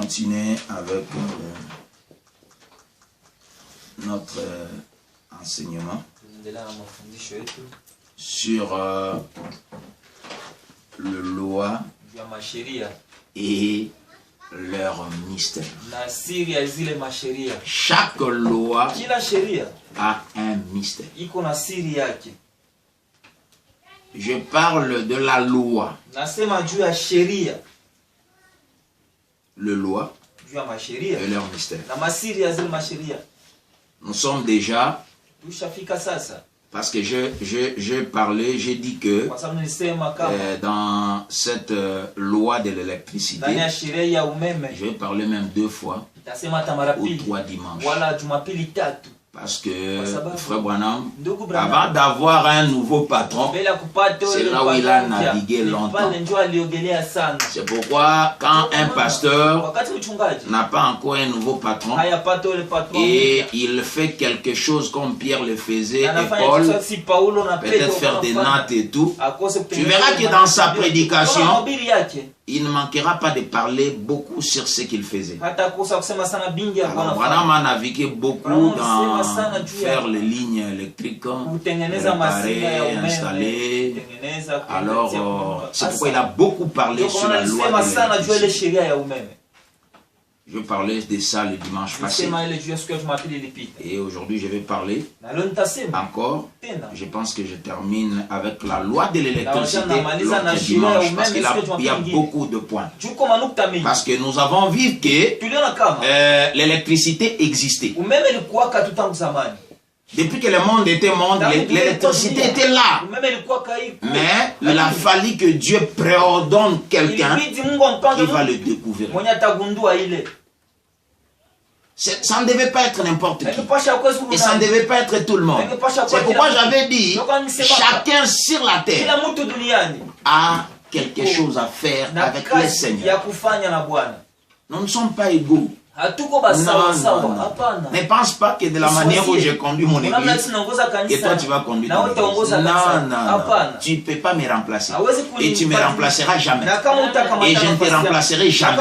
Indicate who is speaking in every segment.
Speaker 1: continuer avec notre enseignement sur le loi et leur mystère. Chaque loi a un mystère. Je parle de la loi. Le loi et leur mystère. Nous sommes déjà, parce que j'ai parlé, j'ai dit que dans cette loi de l'électricité, je vais parler même 2 fois ou 3 dimanches. Parce que Frère Branham, avant d'avoir un nouveau patron, c'est là où il a navigué longtemps. C'est pourquoi quand un pasteur n'a pas encore un nouveau patron et il fait quelque chose comme Pierre le faisait et Paul, peut-être faire des nattes et tout, tu verras que dans sa prédication, il ne manquera pas de parler beaucoup sur ce qu'il faisait. Alors, Branham a navigué beaucoup dans faire les lignes électriques, réparer, installer. Alors, c'est pourquoi il a beaucoup parlé sur la loi de l'électricité. Je parlais de ça le dimanche passé. Et aujourd'hui, je vais parler encore. Je pense que je termine avec la loi de l'électricité l'autre dimanche. Parce qu'il y a beaucoup de points. Parce que nous avons vu que l'électricité existait. Depuis que le monde était monde, l'électricité était là. Mais il a fallu que Dieu préordonne quelqu'un qui va le découvrir. Ça ne devait pas être n'importe qui. Et ça ne devait pas être tout le monde. C'est pourquoi j'avais dit, chacun sur la terre a quelque chose à faire avec le Seigneur. Nous ne sommes pas égaux. Non. Ne pense pas que de la manière où je conduis mon église, et toi tu vas conduire ton église. Non. Tu ne peux pas me remplacer. Et tu ne me remplaceras jamais. Et je ne te remplacerai jamais.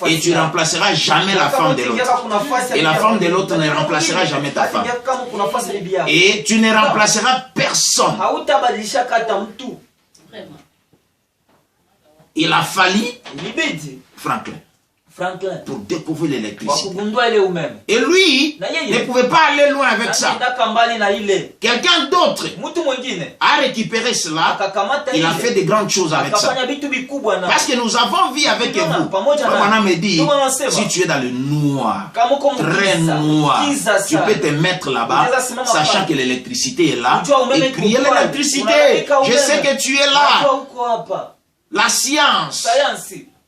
Speaker 1: Et tu ne remplaceras jamais la femme de l'autre. Et la femme de l'autre ne remplacera jamais ta femme. Et tu ne remplaceras personne. Il a fallu Franklin pour découvrir l'électricité. Et lui ne pouvait pas aller loin avec ça. Quelqu'un d'autre a récupéré cela. Il a fait de grandes choses avec ça. Parce que nous avons vu avec vous. On me dit, si tu es dans le noir, très noir, tu peux te mettre là-bas, sachant que l'électricité est là, et crier l'électricité. Je sais que tu es là. La science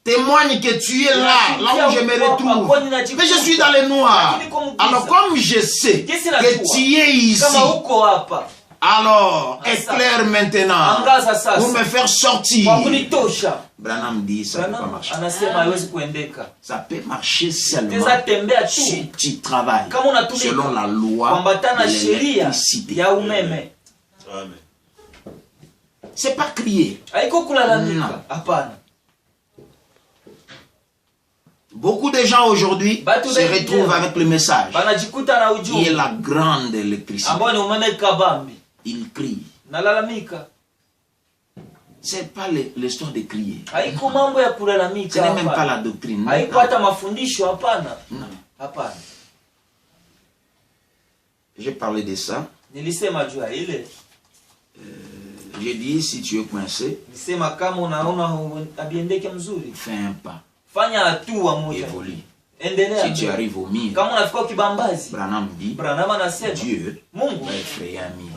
Speaker 1: témoigne que tu es là où je me retrouve. Mais je suis dans le noir. Alors comme je sais que tu es ici, alors éclaire maintenant pour me faire sortir. Branham dit ça ne peut pas marcher. Ça peut marcher seulement si tu travailles selon la loi de l'électricité. C'est pas crier. Non. Beaucoup de gens aujourd'hui se retrouvent avec le message qui est la grande électricité. Ils crient. Ce n'est pas l'histoire de crier. Ce n'est même pas la doctrine. Non. J'ai parlé de ça. J'ai dit, si tu es coincé, fais un pas. Évolue. Si tu arrives au mur, Branham dit, Dieu va effrayer un mur.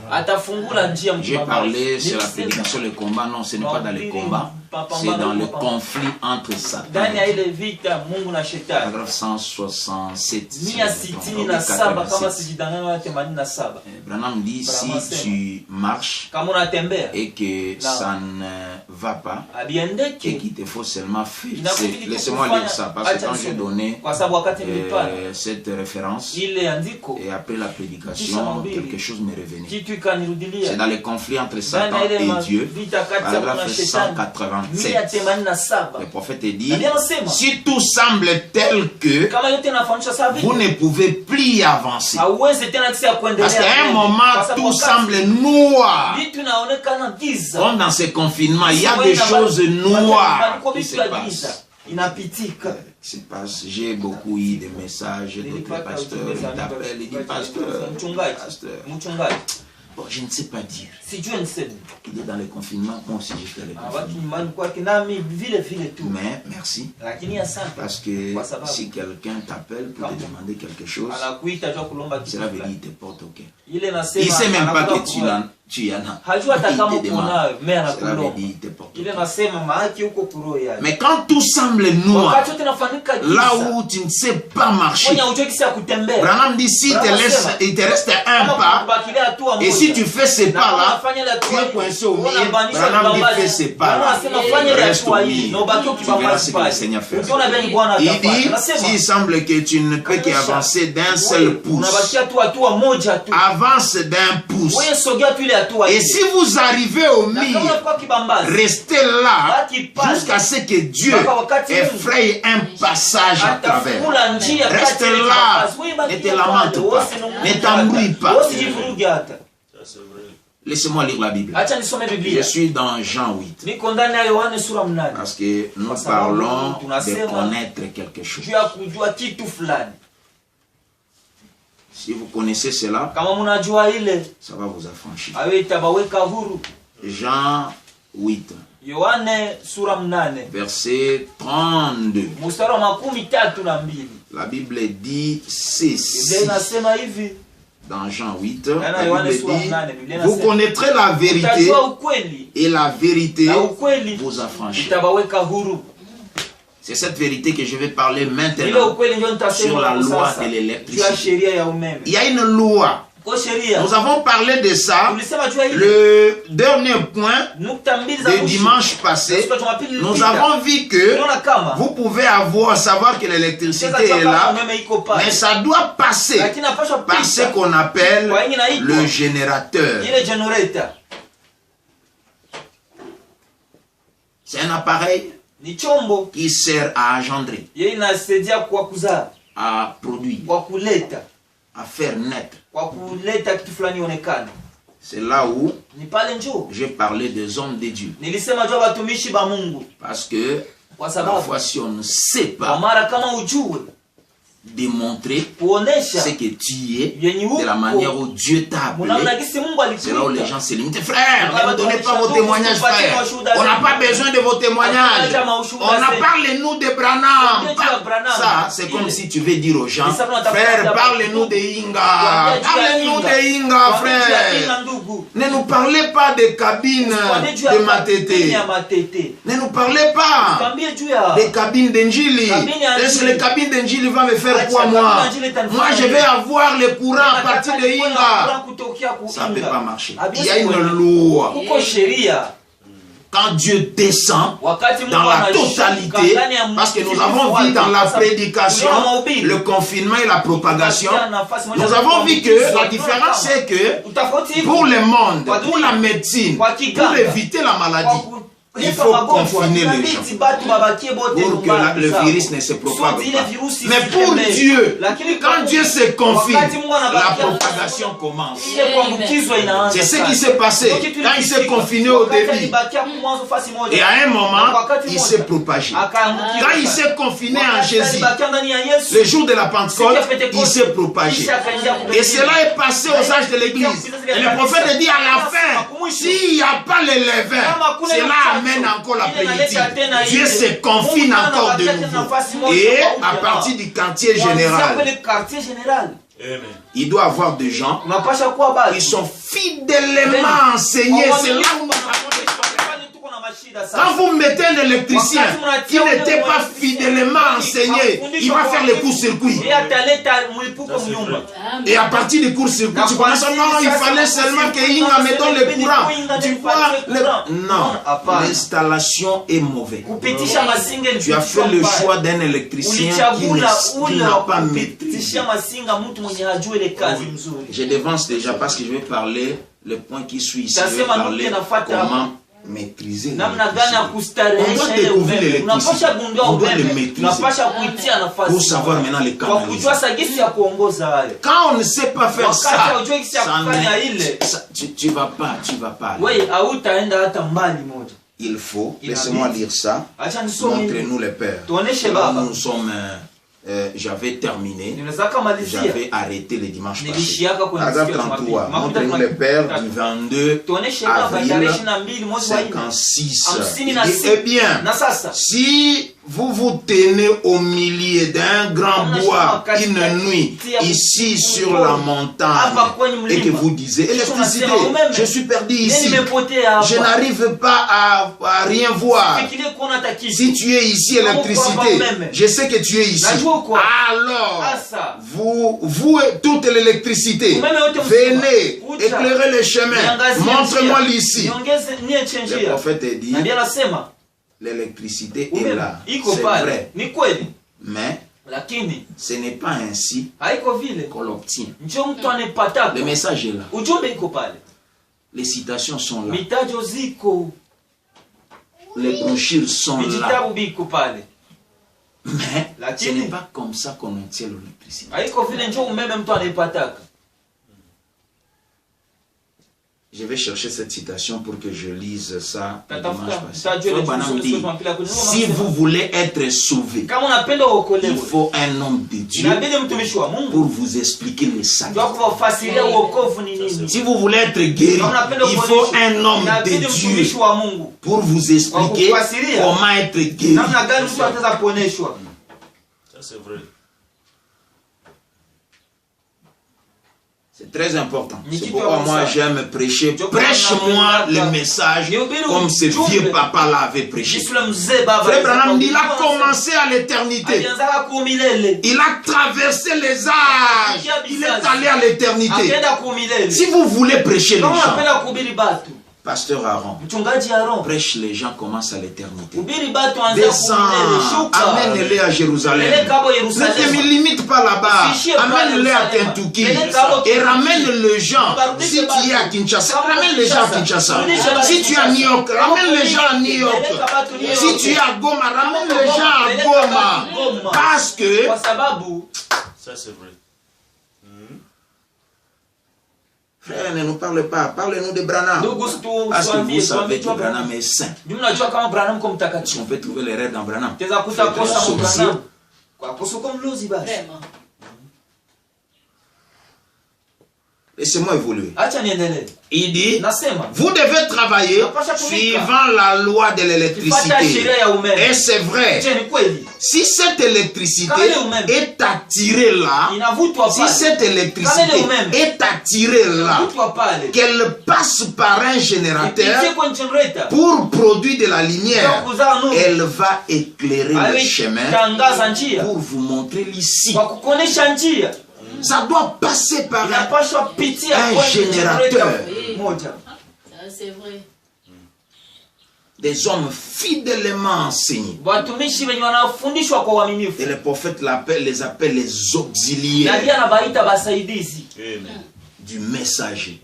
Speaker 1: J'ai parlé sur la prédication, le combat. Non, ce n'est pas dans le combat. C'est dans le conflit entre Satan et paragraphe 167. Branham dit, si tu marches et que ça ne va pas et qu'il te faut seulement faire. Laissez-moi lire ça parce que quand j'ai donné cette référence et après la prédication, quelque chose m'est revenu. C'est dans les conflits entre Satan et Dieu, paragraphe 187. Le prophète dit, si tout semble tel que vous ne pouvez plus y avancer, parce qu'à un moment tout semble noir, comme dans ces confinements, il y a des choses noires qui se passent. J'ai beaucoup eu des messages d'autres pasteurs, ils t'appellent, ils disent pasteur, bon, je ne sais pas dire. Il est dans le confinement, moi aussi j'ai fait le confinement. Mais merci. Parce que si quelqu'un t'appelle pour te demander quelque chose, cela veut dire qu'il te porte au cœur. Il ne sait même pas que tu y en as. Mais quand tout semble noir, là où tu ne sais pas marcher, Branham dit si il te reste un pas, et si tu fais ces pas-là, tu es coincé au milieu. Branham dit fais ces pas-là, reste au milieu. Tu verras ce que le Seigneur fait. Il dit, s'il semble que tu ne peux qu'avancer d'un seul pouce, avance d'un pouce. Et si vous arrivez au milieu, restez là jusqu'à ce que Dieu effraie un passage à travers. Reste là, ne te lamente pas, ne t'embrouille pas. Laissez-moi lire la Bible. Je suis dans Jean 8. Parce que nous parlons de connaître quelque chose. Si vous connaissez cela, ça va vous affranchir. Jean 8, verset 32. La Bible dit ceci. Dans Jean 8, la Bible dit, vous connaîtrez la vérité et la vérité vous affranchira. C'est cette vérité que je vais parler maintenant sur la loi de l'électricité. Il y a une loi. Nous avons parlé de ça le dernier point de dimanche passé. Nous avons vu que vous pouvez savoir que l'électricité est là, mais ça doit passer par ce qu'on appelle le générateur. C'est un appareil qui sert à engendrer, à produire, à faire naître. C'est là où j'ai parlé des hommes de Dieu. Parce que parfois si on ne sait pas démontrer ce que tu es, de la manière où Dieu t'a appelé, c'est là où les gens se limitent. Frère, ne me donnez pas vos témoignages, frère. On n'a pas besoin de vos témoignages. Parle-nous de Branham. Ça, c'est comme si tu veux dire aux gens, frère, parle-nous de Inga. Parle-nous de Inga, frère. Ne nous parlez pas des cabines de Matete. Ne nous parlez pas des cabines d'Enjili. Est-ce que les cabines d'Enjili vont me faire quoi, moi? Moi, je vais avoir le courant à partir de Inga. Ça ne peut pas marcher. Il y a une loi. Quand Dieu descend dans la totalité, parce que nous avons vu dans la prédication, le confinement et la propagation, nous avons vu que la différence c'est que pour le monde, pour la médecine, pour éviter la maladie, il faut confiner les gens pour que le virus ne se propage pas. Mais pour Dieu, quand Dieu se confine, la propagation commence. C'est ce qui s'est passé quand il s'est confiné au début. Et à un moment, il s'est propagé. Quand il s'est confiné en Jésus, le jour de la Pentecôte, il s'est propagé. Et cela est passé aux âges de l'Église. Et le prophète dit à la fin, s'il n'y a pas le levain, cela amène encore la plénitude. Dieu se confine encore de nouveau. Et à partir du quartier général, il doit y avoir des gens qui sont fidèlement enseignés. C'est là où nous avons
Speaker 2: Quand vous mettez un électricien qui n'était pas fidèlement enseigné, il va faire les courts-circuits. Et à partir des courts-circuits, tu penses non, il fallait seulement qu'il mettons le courant. Tu vois, non, l'installation est mauvaise. Tu as fait le choix d'un électricien qui n'a pas maîtrisé. Je devance déjà parce que je vais parler le point qui suit ici. Je vais parler comment maîtriser. On doit découvrir l'électricité. On doit le maîtriser pour savoir maintenant les canaliser. Quand on ne sait pas faire ça, tu vas pas aller. Il faut, laissez-moi lire ça. Montrez-nous les pères. Nous sommes... j'avais terminé, j'avais arrêté les dimanches passés. Paragraphe 33, montrez-nous les pères du 22 avril 56. Eh bien, si vous vous tenez au milieu d'un grand bois une nuit, ici sur la montagne, et que vous disiez, électricité, je suis perdu ici, je n'arrive pas à rien voir. Si tu es ici, électricité, je sais que tu es ici. Alors, vous toute l'électricité, venez éclairer les chemins, montre-moi l'ici. Le prophète a dit, l'électricité est là, c'est vrai, mais ce n'est pas ainsi qu'on l'obtient. Le message est là, les citations sont là, les brochures sont là, mais ce n'est pas comme ça qu'on obtient l'électricité. Je vais chercher cette citation pour que je lise ça le dimanche passé. Si vous voulez être sauvé, il faut un homme de Dieu pour vous expliquer le salut. Si vous voulez être guéri, il faut un homme de Dieu pour vous expliquer comment être guéri.
Speaker 3: Ça c'est vrai.
Speaker 2: C'est très important. C'est pourquoi moi j'aime prêcher. Prêche-moi le message comme ce vieux papa l'avait prêché. Frère Branham, il a commencé à l'éternité. Il a traversé les âges. Il est allé à l'éternité. Si vous voulez prêcher les gens, Pasteur Aaron, prêche les gens, commence à l'éternité. Descends, amène-les à Jérusalem. Ne te limite pas là-bas. Amène-les à Kentucky. Et ramène les gens. Si tu es à Kinshasa, ramène les gens à Kinshasa. Si tu es à New York, ramène les gens à New York. Si tu es à Goma, ramène les gens à Goma. Parce que...
Speaker 3: Ça c'est vrai.
Speaker 2: Frère, ne nous parle pas. Parlez-nous de Branham. Parce que vous savez que Branham est saint. On peut trouver l'erreur dans Branham. Laissez-moi évoluer. Il dit, vous devez travailler suivant la loi de l'électricité. Et c'est vrai. Si cette électricité est attirée là, si cette électricité est attirée là, qu'elle passe par un générateur pour produire de la lumière, elle va éclairer le chemin pour vous montrer l'ici. Ça doit passer par un générateur.
Speaker 4: Ça, c'est vrai.
Speaker 2: Des hommes fidèlement enseignés. Et les prophètes les appellent les auxiliaires du messager.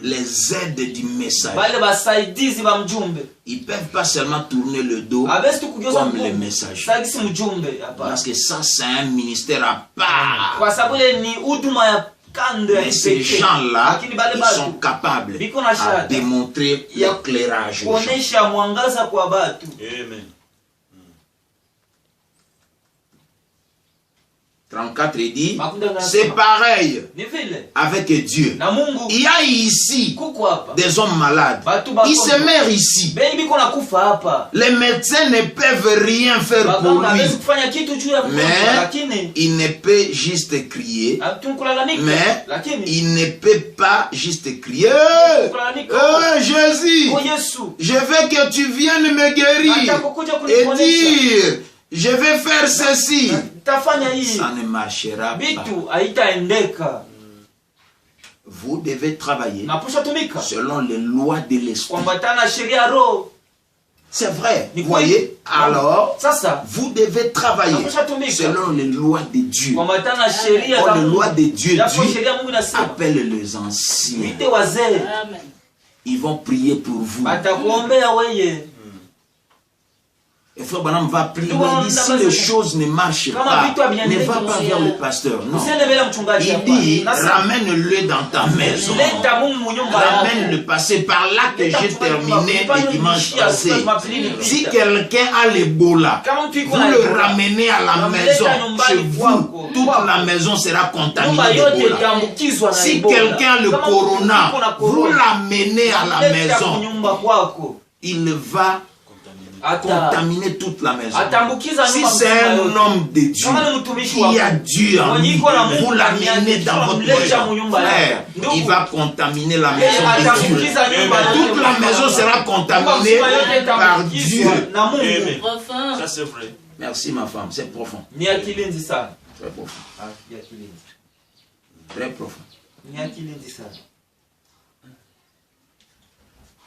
Speaker 2: Les aides du message. Ils ne peuvent pas seulement tourner le dos comme les messagers. Parce que ça, c'est un ministère à part. Mais ces gens-là, ils sont capables à démontrer l'éclairage.
Speaker 3: Amen.
Speaker 2: 34, il dit, c'est pareil avec Dieu. Il y a ici des hommes malades. Ils se meurent ici. Les médecins ne peuvent rien faire pour lui. Mais il ne peut juste crier. Mais il ne peut pas juste crier. Jésus, je veux que tu viennes me guérir et dire, je vais faire ceci. Ça ne marchera pas. Vous devez travailler selon les lois de l'esprit. C'est vrai, vous voyez. Alors, vous devez travailler selon les lois de Dieu. Or, les lois de Dieu, Dieu appelle les anciens. Ils vont prier pour vous. Et frère Branham va prier. Il dit, si les choses ne marchent pas, ne va pas vers le pasteur. Non. Il dit, ramène-le dans ta maison. Ramène-le, passer par là que j'ai terminé le dimanche passé. Si quelqu'un a l'Ebola, vous le ramenez à la maison. Chez vous, toute la maison sera contaminée d'Ebola. Si quelqu'un a le corona, vous l'amenez à la maison. Il va contaminer toute la maison. Si c'est un homme de Dieu qui a Dieu en lui, vous l'amenez dans votre maison, frère, il va contaminer la maison de Dieu. Toute la maison sera contaminée par Dieu.
Speaker 3: Ça c'est vrai.
Speaker 2: Merci ma femme, c'est profond. Très profond. Très profond.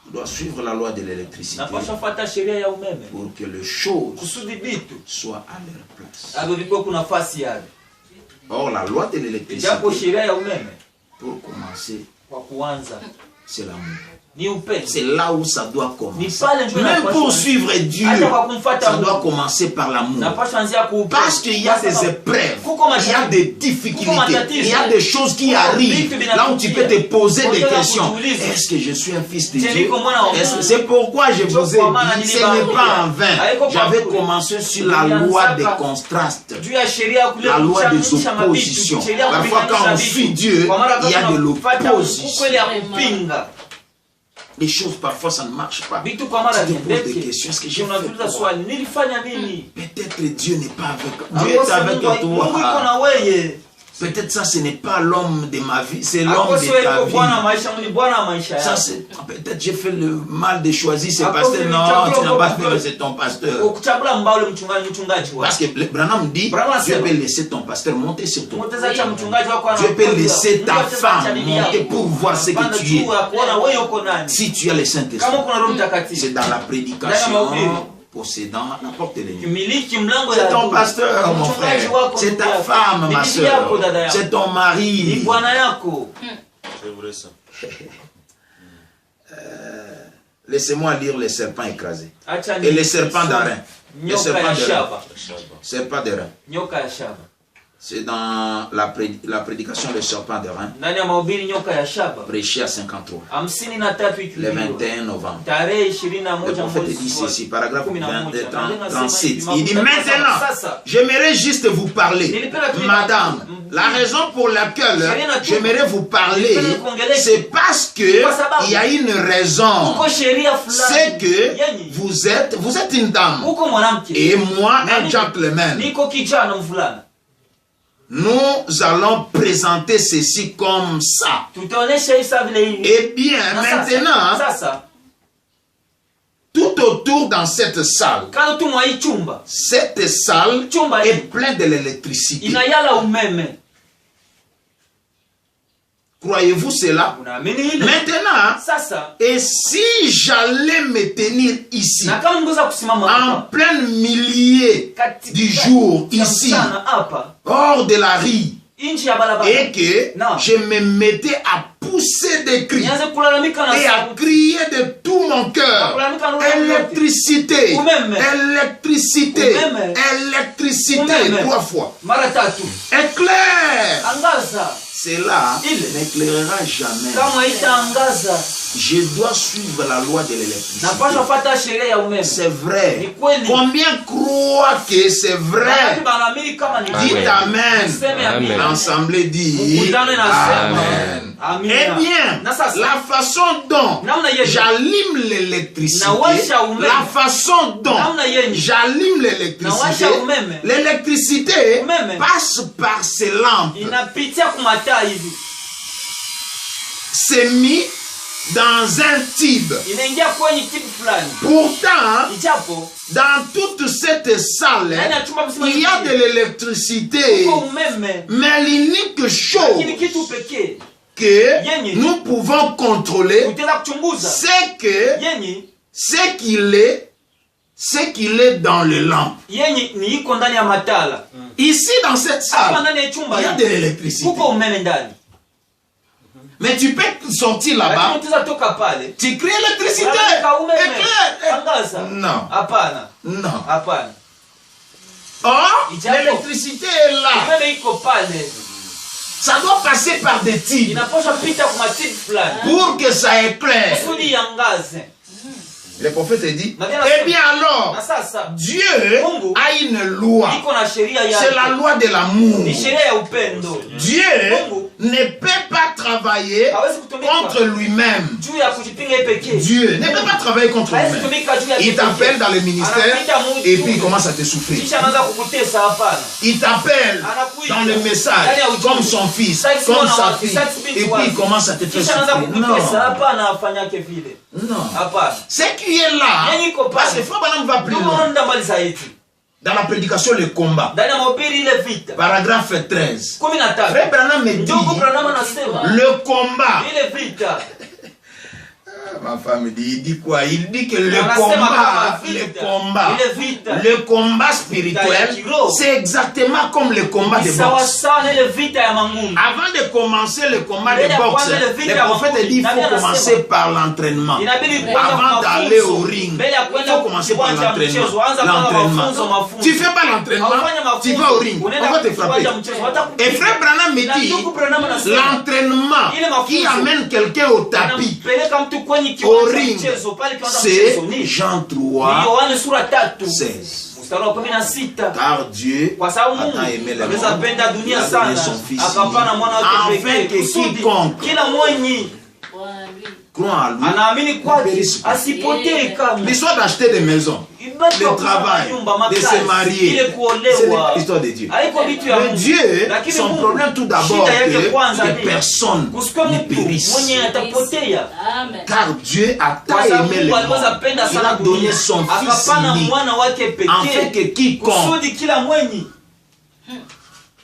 Speaker 2: On doit suivre la loi de l'électricité pour que les choses soient à leur place. Or, la loi de l'électricité, pour commencer, c'est l'amour. C'est là où ça doit commencer. Même pour suivre Dieu, ça doit commencer par l'amour. Parce qu'il y a des épreuves, il y a des difficultés, il y a des choses qui arrivent. Là où tu peux te poser des questions. Est-ce que je suis un fils de Dieu? C'est pourquoi je vous ai dit, ce n'est pas en vain. J'avais commencé sur la loi des contrastes, la loi des oppositions. Parfois quand on suit Dieu, il y a de l'opposition. Les choses parfois ça ne marche pas. Tu te poses des questions. Est-ce que j'ai fait quoi? Peut-être Dieu n'est pas avec. Dieu est avec toi. Peut-être ça ce n'est pas l'homme de ma vie, c'est l'homme de ta vie. Ça c'est peut-être j'ai fait le mal de choisir ce pasteur. Non, tu n'as pas fait, c'est ton pasteur. Parce que Branham dit, Dieu peut laisser ton pasteur monter sur toi. Dieu peut laisser ta femme monter pour voir ce que tu es. Si tu as le Saint-Esprit, c'est dans la prédication. Possédant la porte de l'ennemi. C'est ton pasteur, mon frère. C'est ta femme, ma soeur. C'est ton mari.
Speaker 3: C'est vrai ça.
Speaker 2: Laissez-moi lire les serpents écrasés. Et les serpents d'airain. Les serpents d'airain. Serpents d'airain. C'est dans la prédication des serpents d'airain. Prêché à 53. Le 21 novembre. Le prophète dit ceci, paragraphe 37. Il dit maintenant, j'aimerais juste vous parler. Madame, la raison pour laquelle j'aimerais vous parler, c'est parce que il y a une raison. C'est que vous êtes une dame. Et moi, un gentleman. Nous allons présenter ceci comme ça. Eh bien, maintenant, tout autour dans cette salle est pleine de l'électricité. Croyez-vous cela? Maintenant, et si j'allais me tenir ici, en plein milieu du jour, ici, hors de la rue, et que je me mettais à pousser des cris et à crier de tout mon cœur, électricité, électricité, électricité, 3 fois, éclair. cela n'éclairera jamais. Je dois suivre la loi de l'électricité. C'est vrai. Combien croient que c'est vrai? Dites Amen. L'Assemblée dit Amen. Eh bien, la façon dont j'allume l'électricité, l'électricité passe par ces lampes. C'est mis dans un tube. Pourtant, dans toute cette salle, il y a de l'électricité. Mais l'unique chose que nous pouvons contrôler, c'est que ce qu'il est dans les lampes. Ici, dans cette salle, il y a de l'électricité. Mais tu peux sortir là-bas, tu crées l'électricité. Non. Non. Or, l'électricité est là. Ça doit passer par des tubes pour que ça éclaire. Le prophète dit, eh bien alors, Dieu a une loi. C'est la loi de l'amour. Dieu ne peut pas travailler contre lui-même. Dieu ne peut pas travailler contre lui-même. Il t'appelle dans le ministère et puis il commence à te souffrir. Il t'appelle dans le message comme son fils, comme sa fille, et puis il commence à te faire souffrir. Non. Ce qui est là, parce que Frère Branham va plus loin. Dans la prédication, le combat. Paragraphe 13. Frère Branham me dit, le combat. Ma femme dit, il dit quoi? Il dit que le combat spirituel, c'est exactement comme le combat de boxe. Avant de commencer le combat de boxe, le prophète dit qu'il faut commencer par l'entraînement. Avant d'aller au ring, il faut commencer par l'entraînement. Tu ne fais pas l'entraînement, tu vas au ring, on va te frapper. Et Frère Branham me dit, l'entraînement qui amène quelqu'un au tapis, au ring, c'est Jean 3, 16. Car Dieu a tant aimé le monde, il a donné son Fils, afin que quiconque croit en lui ne périsse pas. L'histoire d'acheter des maisons, le travail, de se marier, c'est l'histoire de Dieu. Mais Dieu, son problème tout d'abord, c'est que personne ne périsse. Car Dieu a tant aimé le monde, il a donné son Fils unique, afin que quiconque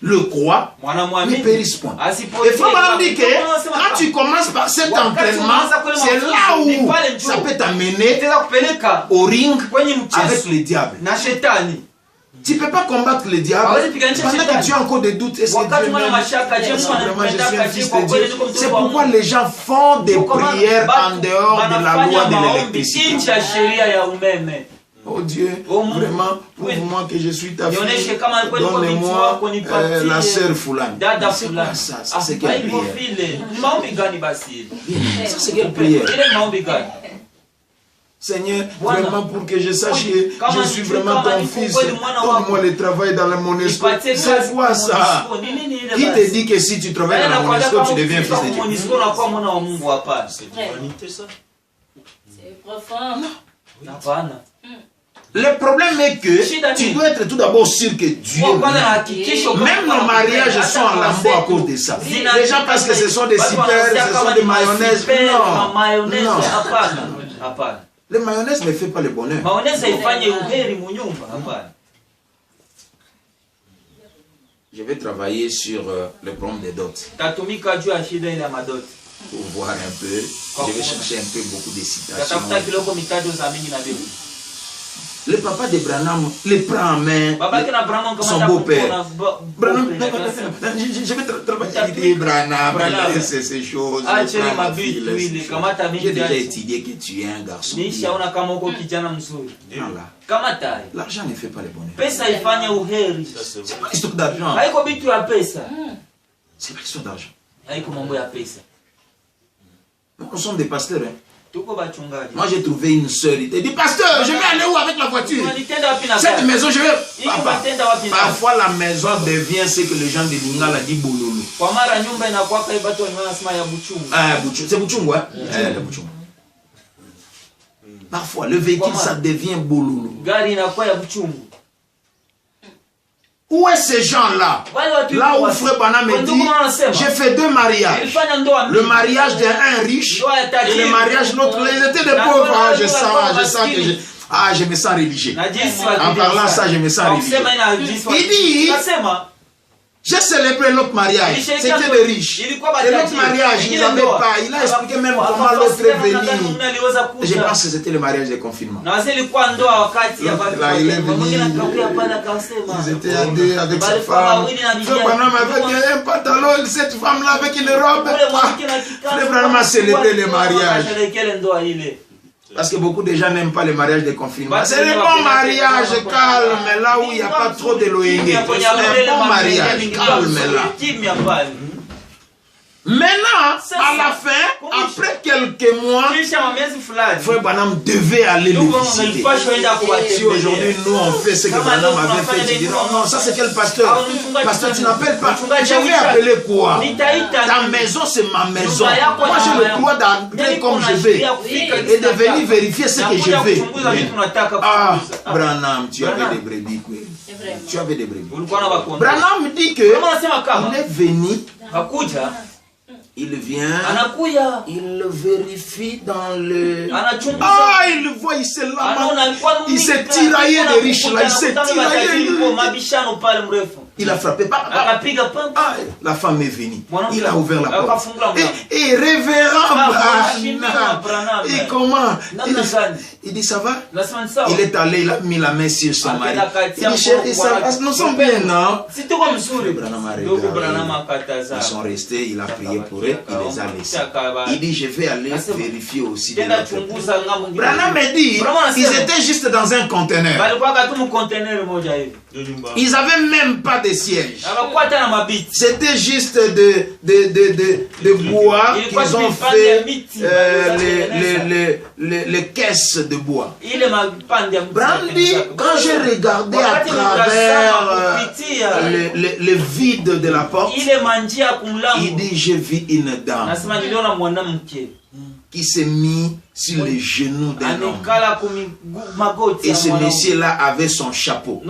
Speaker 2: le croit ne périsse point. Et Frère Branham dit que quand tu commences par cet entraînement, c'est là où ça peut t'amener au ring avec le diable. Tu ne peux pas combattre le diable pendant que tu as encore des doutes. Est-ce que Dieu m'aime? Vraiment, je suis un fils de Dieu. C'est pourquoi les gens font des prières en dehors de la loi de l'électricité. Oh Dieu, vraiment, prouve-moi que je suis ta fille. Donne-moi la sœur Foulane. C'est quoi ça? Ça c'est quelle prière? Ça c'est quelle prière? Seigneur, vraiment pour que je sache que je suis vraiment ton fils, donne-moi le travail dans la MONUSCO. C'est quoi ça? Qui te dit que si tu travailles dans la MONUSCO, tu deviens fils de Dieu?
Speaker 3: C'est l'humanité ça.
Speaker 4: C'est profond.
Speaker 2: Le problème est que tu dois être tout d'abord sûr que Dieu, même nos mariages sont en lambeaux à cause de ça. Les gens pensent que ce sont des super, ce sont des mayonnaises. Non, non. Le mayonnaise ne fait pas le bonheur. Je vais travailler sur le problème des dots. Pour voir un peu, je vais chercher un peu beaucoup de citations. Le papa de Branham le prend en main, son beau-père. Je vais travailler Branham, c'est ces choses. J'ai déjà étudié que tu es un garçon. L'argent ne fait pas le bonheur. C'est pas l'histoire d'argent. C'est pas l'histoire d'argent. Nous sommes des pasteurs. Hein. Moi j'ai trouvé une sœur. Il dit, pasteur, je vais aller où avec la voiture? Cette maison, je vais. Papa, parfois la maison devient ce que les gens de Lingala disent Bololo. C'est Bouchungu, hein? Parfois le véhicule ça devient Bololo. Où est ces gens-là? Là où Frère Bana me dit, j'ai fait 2 mariages. Le mariage d'un riche et le mariage de l'autre. Ils étaient des pauvres. Ah, je sens que je me sens religieux. En parlant ça, je me sens religieux. Il dit, j'ai célébré l'autre mariage. C'était des riches. Et l'autre mariage, ils n'avaient pas. Il a expliqué même comment l'autre est venu. Je pense que c'était le mariage de confinement. Là, il est venu. Ils étaient à 2 avec sa femme. Frère Branham avec un pantalon, cette femme-là avec une robe. Frère Branham a célébré le mariage. Parce que beaucoup de gens n'aiment pas les mariages de confinement. C'est un bon mariage calme, là où il n'y a pas trop de loyauté. C'est un bon mariage calme là. Maintenant, à la fin, après quelques mois, Frère Branham devait aller le visiter. Si aujourd'hui nous on fait ce que Branham avait fait, tu dis non, ça c'est quel pasteur? Pasteur, tu n'appelles pas. Je vais appeler quoi? Ta maison c'est ma maison. Moi j'ai le droit d'entrer comme je vais et de venir vérifier ce que je vais. Ah, Branham, tu avais des brebis. Tu avais des brebis. Branham dit que il est venu. Il vient, il vérifie dans le... Ah, il le voit, il se lamente. Il s'est tiraillé des riches là, il s'est tiraillé. Il a frappé. Ah, la femme est venue. Il a ouvert la porte. Et révérend Branham. Et comment? Il dit, ça va? Il est allé, il a mis la main sur son mari. Il dit, chérie, ça va? Nous sommes bien, non? Ils sont restés, il a prié pour eux, il les a laissés. Il dit, je vais aller vérifier aussi de l'autre côté. Branham me dit, ils étaient juste dans un conteneur. Ils n'avaient même pas de siège. C'était juste de bois qu'ils ont fait les caisses de bois. Brandy, quand j'ai regardé à travers le vide de la porte, il dit, j'ai vu une dame qui s'est mis sur les genoux d'un homme. Et ce monsieur-là avait son chapeau.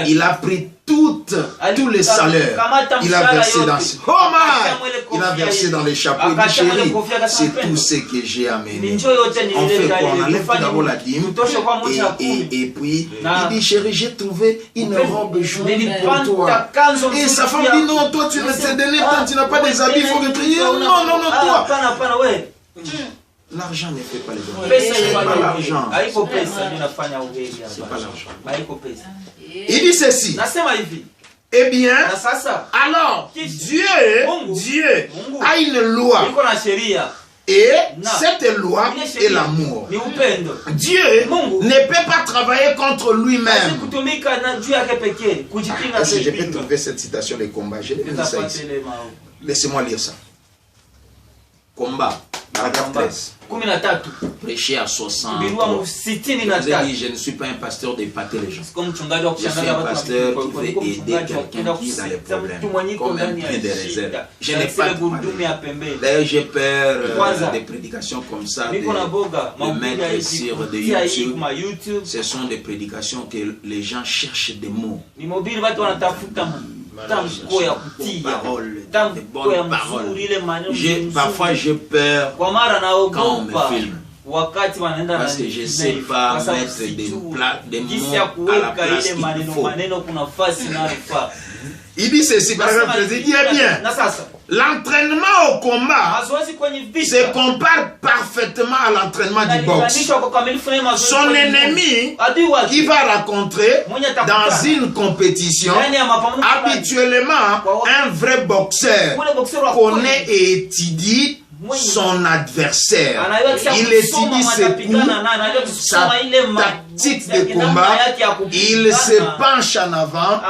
Speaker 2: Il a pris tous les salaires. Il a versé dans il a versé dans les chapeaux. Il dit, chérie, c'est tout ce que j'ai amené. On fait quoi? On enlève tout d'abord la dîme. Et puis, il dit, chérie, j'ai trouvé une robe jolie pour toi. Et sa femme dit, non, toi, tu ne t'es donné tant, tu n'as pas des habits, il faut que tu dises, non, toi. L'argent ne fait pas les bonheurs. C'est pas l'argent. C'est pas l'argent. Il dit ceci. Eh bien, alors, Dieu a une loi. Et cette loi est l'amour. Dieu ne peut pas travailler contre lui-même. Est-ce que je peux trouver cette citation de Combat? Je vais lire ça ici. Laissez-moi lire ça. Combat, paragraphe 13. Prêcher à 60. Je ne suis pas un pasteur d'épater les gens. Je suis un pasteur qui veut aider quelqu'un qui est dans les problèmes, comme un plein de réserves. Je n'ai pas de problème. D'ailleurs, j'ai peur des prédications comme ça, de mettre sur de YouTube. Ce sont des prédications que les gens cherchent des mots. De bonnes paroles. Parfois j'ai peur quand on me filme. Parce que je ne sais pas mettre des mots à la place qu'il faut. Il dit ceci, par exemple, il dit, eh bien, l'entraînement au combat se compare parfaitement à l'entraînement du boxe. Son ennemi qui va rencontrer dans une compétition, habituellement, un vrai boxeur connaît et étudie son adversaire. Il étudie ses coups, sa tactique de combat, il se penche en avant.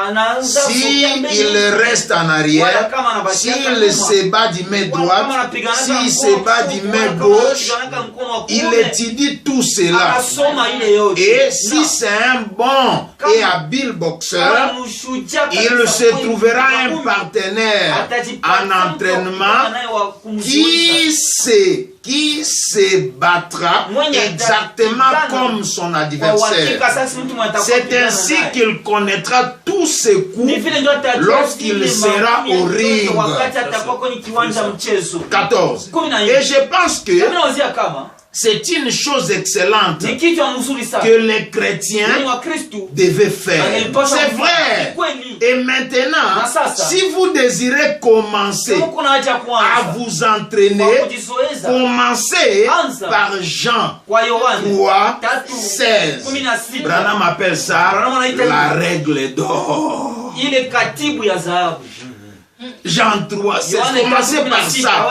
Speaker 2: S'il reste en arrière, s'il se bat du main droite, s'il se bat du main gauche, il étudie tout cela. Et si c'est un bon et habile boxeur, il se trouvera un partenaire en entraînement qui se battra exactement comme son adversaire. C'est ainsi qu'il connaîtra tous ses coups lorsqu'il sera au ring. 14. Et je pense que c'est une chose excellente que les chrétiens devaient faire. C'est vrai. Et maintenant, si vous désirez commencer à vous entraîner, commencez par Jean 3, 16. Branham appelle ça la règle d'or. Jean 3, c'est commencer par ça.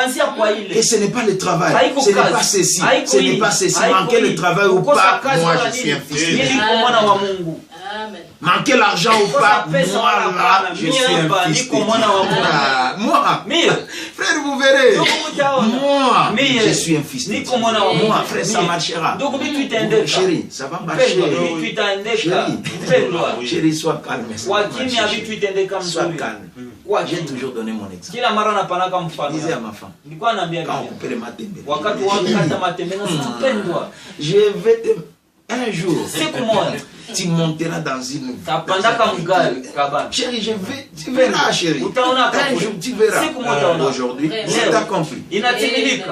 Speaker 2: Et ce n'est pas le travail, ce n'est pas ceci, ce n'est pas ceci. Manquer le travail ou pas, moi je suis un fils de Dieu. Manquer l'argent ou pas, moi là, je suis un fils de Dieu. Moi, frère, vous verrez, moi, je suis un fils de Dieu. Moi, frère, ça marchera. Chérie, ça va marcher. Chérie, sois calme. Sois calme. J'ai toujours donné mon exemple. Disais à ma femme, quand on coupait les matembe, je vais te... Un jour, tu monteras dans une... Chérie, tu verras, chérie. Un jour, tu verras. Aujourd'hui, c'est accompli.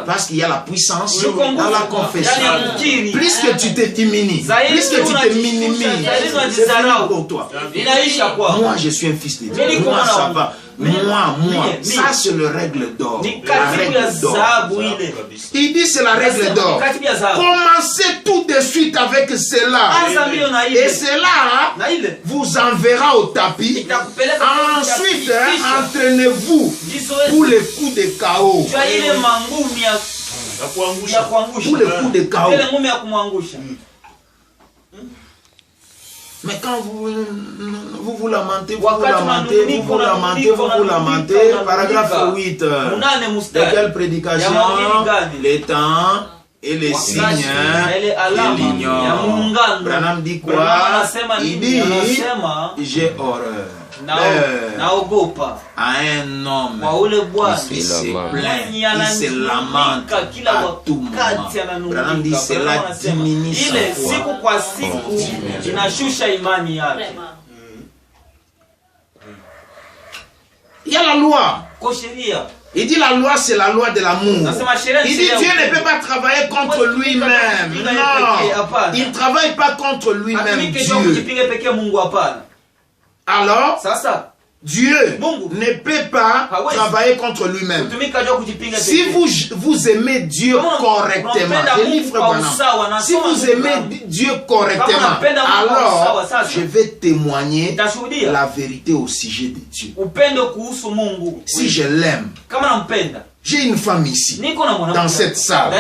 Speaker 2: Parce qu'il y a la puissance dans la confession. Plus que tu te diminues, plus que tu te minimises, c'est fini pour toi. Moi, je suis un fils de Dieu. Moi, ça va. Moi, ça c'est le règle d'or. La règle d'or. Il dit c'est la règle d'or. Commencez tout de suite avec cela. Et cela vous enverra au tapis. Ensuite, entraînez-vous pour les coups de KO. Pour les coups de KO. Mais quand vous lamentez, paragraphe 8, de quelle prédication, les temps et les signes, il ignore. Branham dit quoi? Il dit, j'ai horreur à un homme qui se plaint, qui se lamente à tout moment. Branham dit, cela diminue sa foi. Il y a la loi. Il dit la loi c'est la loi de l'amour. Il dit Dieu ne peut pas travailler contre lui-même. Non, il ne travaille pas contre lui-même, Dieu. Alors, Dieu ne peut pas travailler contre lui-même. Si vous aimez Dieu correctement, si vous aimez Dieu correctement, alors je vais témoigner la vérité au sujet de Dieu. Si je l'aime, j'ai une femme ici, dans cette salle.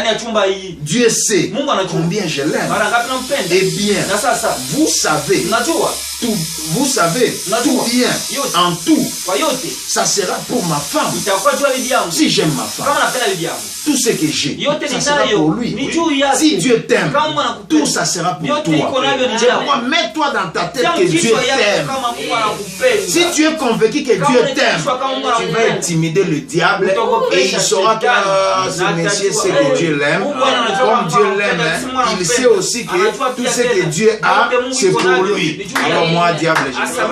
Speaker 2: Dieu sait combien je l'aime. Eh bien, vous savez, tout bien, en tout, ça sera pour ma femme. Si j'aime ma femme, tout ce que j'ai, ça sera pour lui. Si Dieu t'aime, tout ça sera pour toi. Mets-toi dans ta tête que Dieu t'aime. Si tu es convaincu que Dieu t'aime, tu vas intimider le diable et il saura que ce monsieur sait que Dieu l'aime. Comme Dieu l'aime, il sait aussi que tout ce que Dieu a, c'est pour lui. Alors moi, diable, je ne sais pas.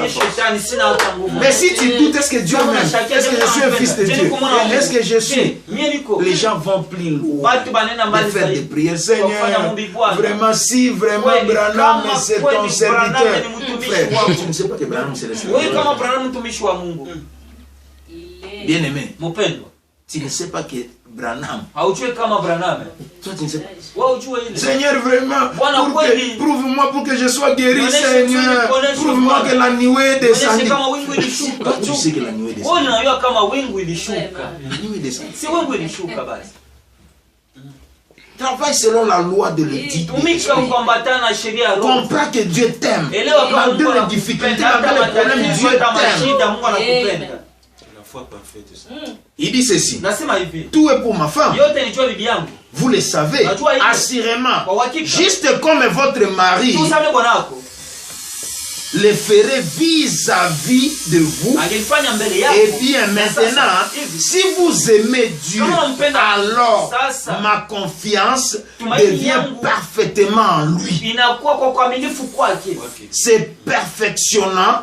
Speaker 2: Mais si tu doutes, est-ce que Dieu m'aime? Est-ce que je suis un fils de Dieu? Est-ce que je suis? Les gens vont plus loin de faire des prières. Seigneur, vraiment, si vraiment Branham c'est ton serviteur. Frère, tu ne sais pas que Branham c'est le serviteur. Bien aimé, tu ne sais pas que Branham. Toi, tu ne sais pas. Seigneur, vraiment, prouve-moi pour que je sois guéri, Seigneur. Prouve-moi que la nuée est descendue. Toi, tu sais que la nuée est descendue. La nuée est descendue. Travaille selon la loi de l'éthique. Comprends que Dieu t'aime. Malgré les difficultés, malgré les problèmes, Dieu t'aime. Il dit ceci. Tout est pour ma femme. Vous le savez, assurément. Juste comme votre mari le ferait vis-à-vis de vous. Et bien maintenant, si vous aimez Dieu, alors ma confiance devient parfaitement en lui. C'est perfectionnant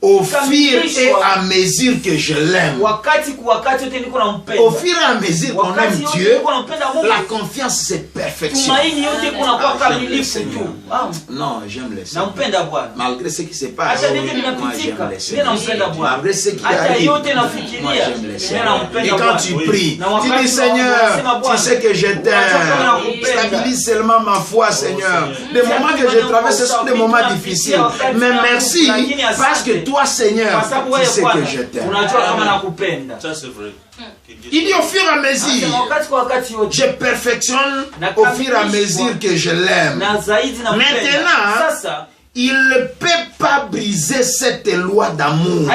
Speaker 2: au fur et à mesure que je l'aime. Au fur et à mesure qu'on aime Dieu, la confiance se perfectionne. Non, j'aime le Seigneur. Malgré ce qui se passe, moi j'aime le Seigneur. Malgré ce qui arrive, moi j'aime le Seigneur. Et quand tu pries, tu dis Seigneur, tu sais que je t'aime. Stabilise seulement ma foi, Seigneur. Les moments que je traverse, ce sont des moments difficiles. Mais merci, parce que toi, Seigneur, tu sais que je t'aime.
Speaker 3: Ça, c'est vrai.
Speaker 2: Il dit au fur et à mesure, je perfectionne au fur et à mesure que je l'aime. Maintenant, il ne peut pas briser cette loi d'amour.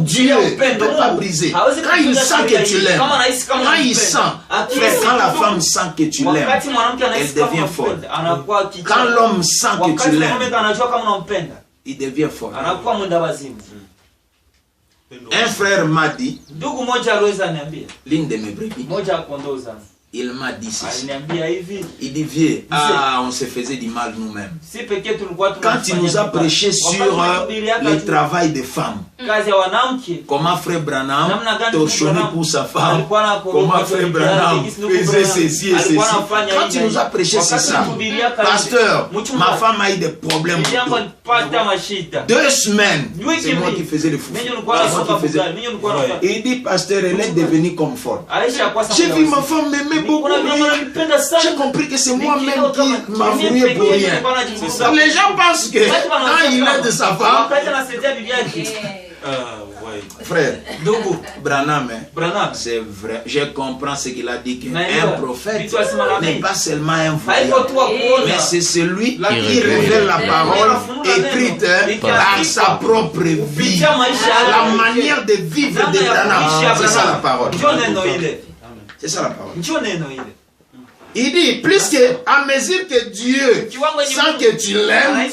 Speaker 2: Dieu ne peut pas briser. Quand il sent que tu l'aimes, quand il sent, quand la femme sent que tu l'aimes, elle devient folle. Quand l'homme sent que tu l'aimes, il devient folle. Un frère m'a dit, l'une de mes brebis, il m'a dit ceci. Il dit, vieux, on se faisait du mal nous-mêmes. Quand il nous a prêché sur le travail des femmes, comment frère Branham torchonnait pour sa femme, comment frère Branham faisait ceci et ceci. Quand il nous a prêché ceci, pasteur, ma femme a eu des problèmes. 2 semaines, c'est moi qui faisais le fou. Il dit, pasteur, elle est devenue comme folle. J'ai vu ma femme m'aimer beaucoup. J'ai compris que c'est moi-même qui m'a voué pour rien. Les gens pensent que quand il est de sa femme, frère, Branham, c'est vrai. Je comprends ce qu'il a dit, qu'un prophète n'est pas seulement un voyant, mais c'est celui qui révèle la parole écrite par sa propre vie. La manière de vivre de Branham, c'est ça la parole. C'est ça la parole. Il dit, plus que à mesure que Dieu sent que tu l'aimes,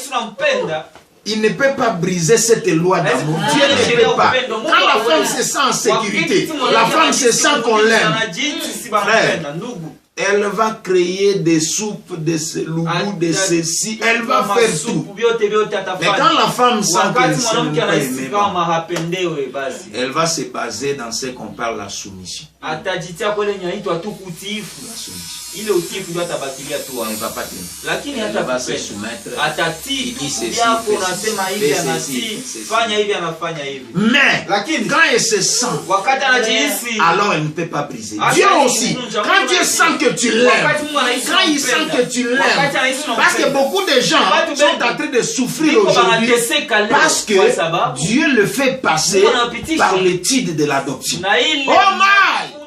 Speaker 2: il ne peut pas briser cette loi d'amour. Dieu ne peut pas. Quand la femme se sent en sécurité, la femme se sent qu'on l'aime, frère, elle va créer des soupes, des loubous, de ceci. Elle va faire tout. Mais quand la femme sent qu'elle s'aime pas aimer, elle va se baser dans ce qu'on parle la soumission. La soumission. Il est aussi il doit tabakilia tu ne va pas tenir. Lakini hata va se soumettre. Atati yako unasema hivi anati fanya hivi anafanya hivi. Mais quand elle se sent, wakati anajihisi, alors elle ne peut pas briser. Dieu aussi, quand Dieu sent que tu l'aimes, quand il sent que tu l'aimes, parce que beaucoup de gens sont en train de souffrir aujourd'hui parce que Dieu le fait passer par l'étude de l'adoption. Oh my!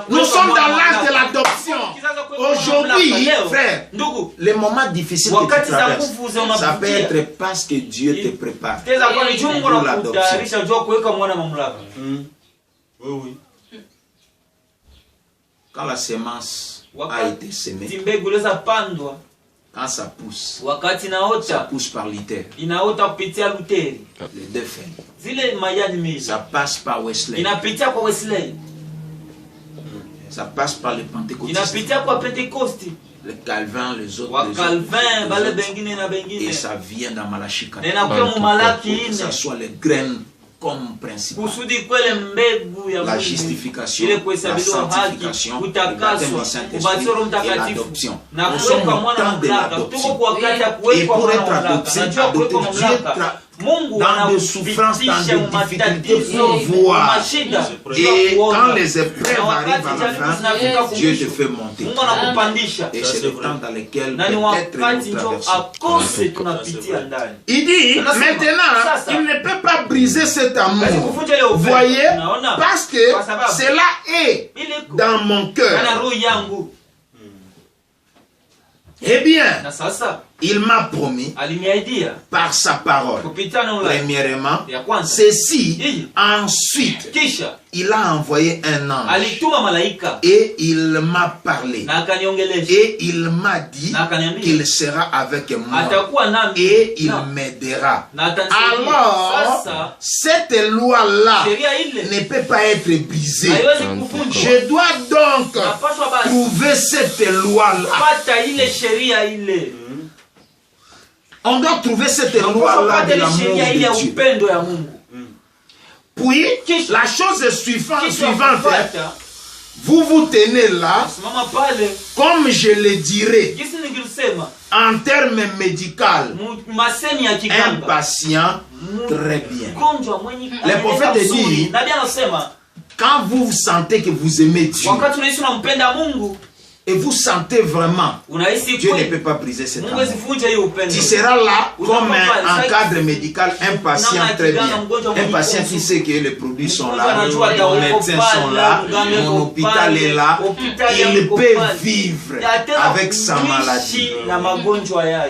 Speaker 2: Nous sommes dans l'âge de l'adoption. Aujourd'hui, frère, les moments difficiles que tu traverses, ça peut être parce que Dieu te prépare pour l'adoption. Quand la semence a été semée, quand ça pousse par l'utère. Les 2 feuilles. Ça passe par Wesley. Ça passe par les pentecôtistes. Le Calvin, les autres. Et ça vient dans Malachie 4. Que ça soit les graines comme principe. La justification, la sanctification, le baptême du Saint-Esprit et l'adoption. Nous sommes au temps de l'adoption. Et pour être adopté, dans des souffrances, dans des difficultés, pour voir. Et quand les épreuves arrivent à la fin, Dieu te fait monter. Et c'est le temps dans lequel peut-être nous traversons. Il dit, maintenant, il ne peut pas briser cet amour. Vous voyez, parce que cela est dans mon cœur. Eh bien, il m'a promis par sa parole, premièrement, ceci, ensuite, il a envoyé un ange et il m'a parlé et il m'a dit qu'il sera avec moi et il m'aidera. Alors, cette loi-là ne peut pas être brisée. Je dois donc trouver cette loi-là. On doit trouver cette loi-là de l'amour de Dieu. Puis, la chose suivante, vous vous tenez là, comme je le dirais, en termes médicaux, impatient, très bien. Le prophète dit, quand vous sentez que vous aimez Dieu, et vous sentez vraiment, Dieu ne peut pas briser cet amour. Tu seras là comme un cadre médical impatient, très bien. Impatient qui sait que les produits sont là, les médecins sont là, mon hôpital est là. Il peut vivre avec sa maladie.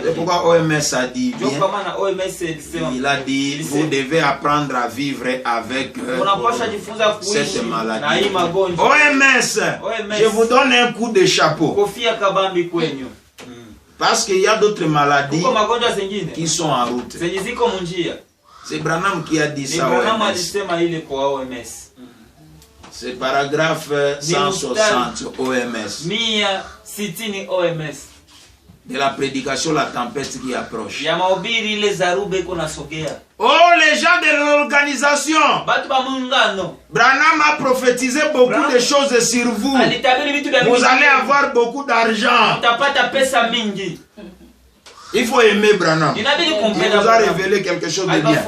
Speaker 2: C'est pourquoi OMS a dit bien. Il a dit, vous devez apprendre à vivre avec cette maladie. OMS, je vous donne un coup de chapeau. Parce qu'il y a d'autres maladies qui sont en route. C'est Branham qui a dit ça. C'est paragraphe 160 OMS. De la prédication, la tempête qui approche. Oh, les gens de l'organisation, Branham a prophétisé beaucoup de choses sur vous. Vous allez avoir beaucoup d'argent. Il faut aimer Branham. Il nous a révélé quelque chose de bien.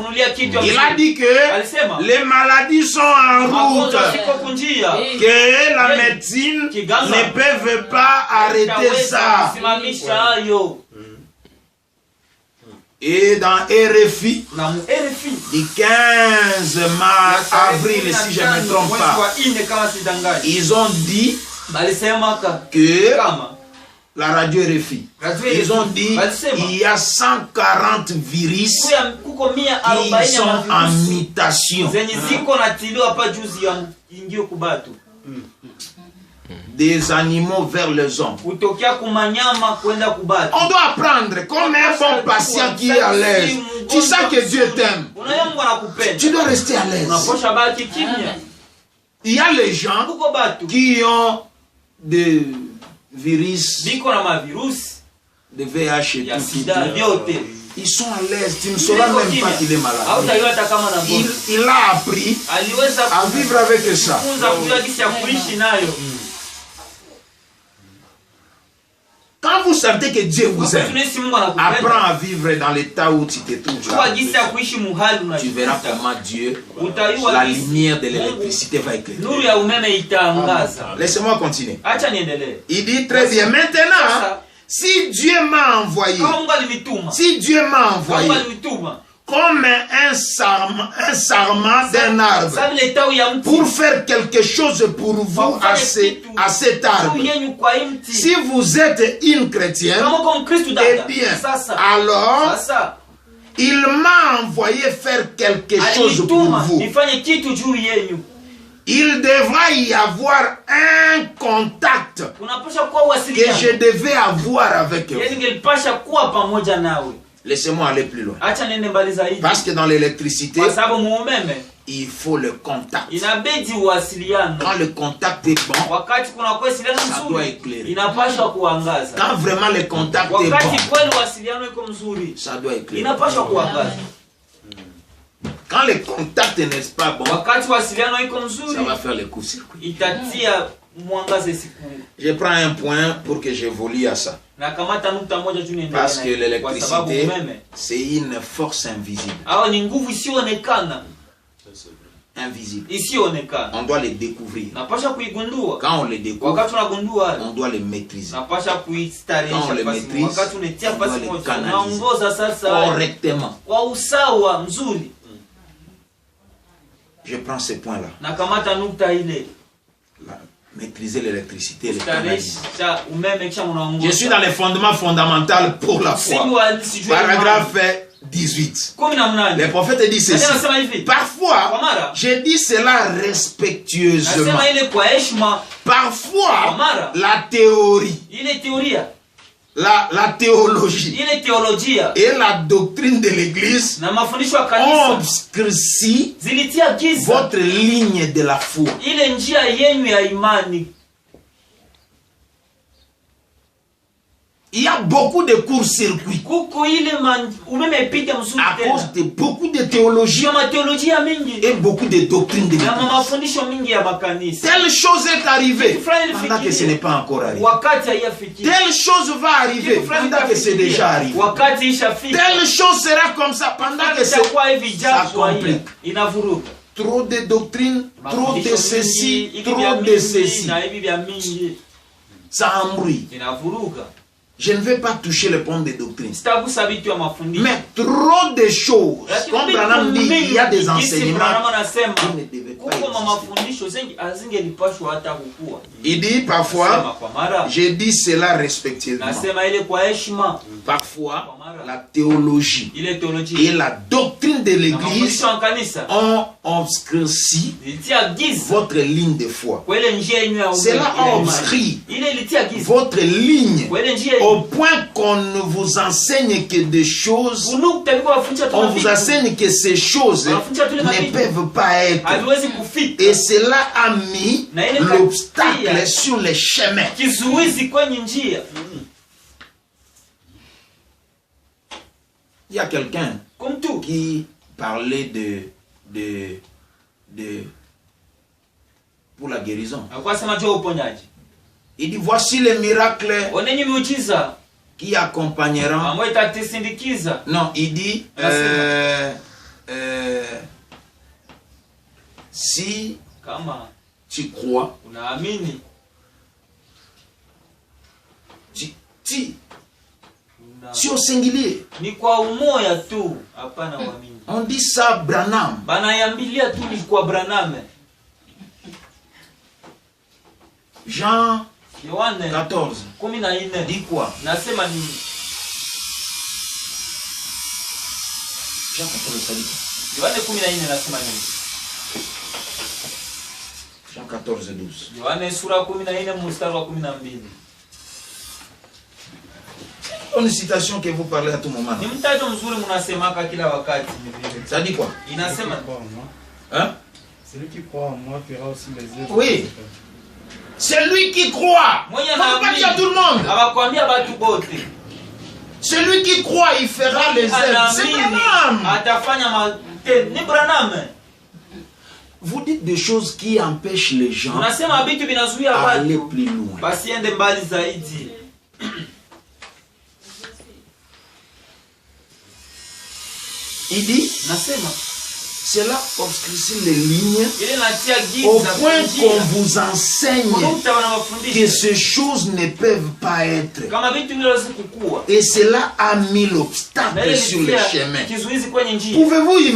Speaker 2: Il a dit que les maladies sont en route, que la médecine ne peut pas arrêter ça. Et dans RFI, du 15 avril, si je ne me trompe pas, ils ont dit que la radio RFI, ils ont dit qu'il y a 140 virus qui sont en mutation. Des animaux vers les hommes. On doit apprendre comme un bon patient qui est à l'aise. Tu sais que Dieu t'aime. Tu dois rester à l'aise. Il y a les gens qui ont des virus, de VIH et tout. Ils sont à l'aise, tu ne sauras même pas qu'il est malade. Il a appris à vivre avec ça. Quand vous sentez que Dieu vous aime, apprends à vivre dans l'état où tu te trouves là. Tu verras comment Dieu, la lumière de l'électricité va éclairer. Laissez-moi continuer. Il dit très bien, maintenant, si Dieu m'a envoyé, comme un sarment d'un arbre, pour faire quelque chose pour vous à cet arbre. Si vous êtes une chrétienne, eh bien, alors, il m'a envoyé faire quelque chose pour vous. Il devra y avoir un contact que je devais avoir avec vous. Laissez-moi aller plus loin. Parce que dans l'électricité, il faut le contact. Quand le contact est bon, ça doit éclairer. Quand vraiment le contact est bon, ça doit éclairer. Quand le contact n'est pas bon, ça va faire le coup-circuit. Je prends un point pour que j'évolue à ça. Parce que l'électricité, c'est une force invisible. Invisible. On doit le découvrir. Quand on le découvre, on doit le maîtriser. Quand on le maîtrise, on doit le canaliser correctement. Je prends ce point-là. maîtriser l'électricité et le canalisme. Je suis dans les fondements fondamentaux pour la foi. Paragraphe 18. Les prophètes disent ceci. Parfois, je dis cela respectueusement. Parfois, la théorie, la théologie et la doctrine de l'Église ont obscurci votre ligne de la foi. Il y a beaucoup de courts-circuits à cause de beaucoup de théologie et beaucoup de doctrines de l'Église. Telle chose est arrivée pendant que ce n'est pas encore arrivé. Telle chose va arriver pendant que c'est déjà arrivé. Telle chose sera comme ça pendant que c'est accompli. Trop de doctrines, trop de ceci, trop de ceci. Ça embrouille. Je ne vais pas toucher le point de doctrine. Mais trop de choses. Comme Branham dit, il y a des enseignements qui ne devaient pas exister. Il dit parfois, je dis cela respectueusement. Parfois, la théologie et la doctrine de l'Église ont obscurci votre ligne de foi. Cela a obscrit votre ligne au point qu'on ne vous enseigne que des choses. On vous enseigne que ces choses ne peuvent pas être. Et cela a mis l'obstacle sur les chemins. Il y a quelqu'un qui parlait pour la guérison. Il dit, voici les miracles qui accompagneront. Non, il dit, si tu crois, si au singulier. On dit ça Branham. Jean 14. Dit quoi? Jean 14, ça dit quoi? Jean 14 et 12. Une citation que vous parlez à tout moment. Ça dit quoi? Hein?
Speaker 5: Celui qui croit en moi fera aussi les œuvres.
Speaker 2: Oui. Celui qui croit. On ne peut pas dire à tout le monde. Celui qui croit, il fera les œuvres. C'est Branham. Vous dites des choses qui empêchent les gens à aller plus loin. Il dit, cela obscurcit les lignes au point qu'on vous enseigne que ces choses ne peuvent pas être. Et cela a mis l'obstacle sur les chemins. Pouvez-vous imaginer?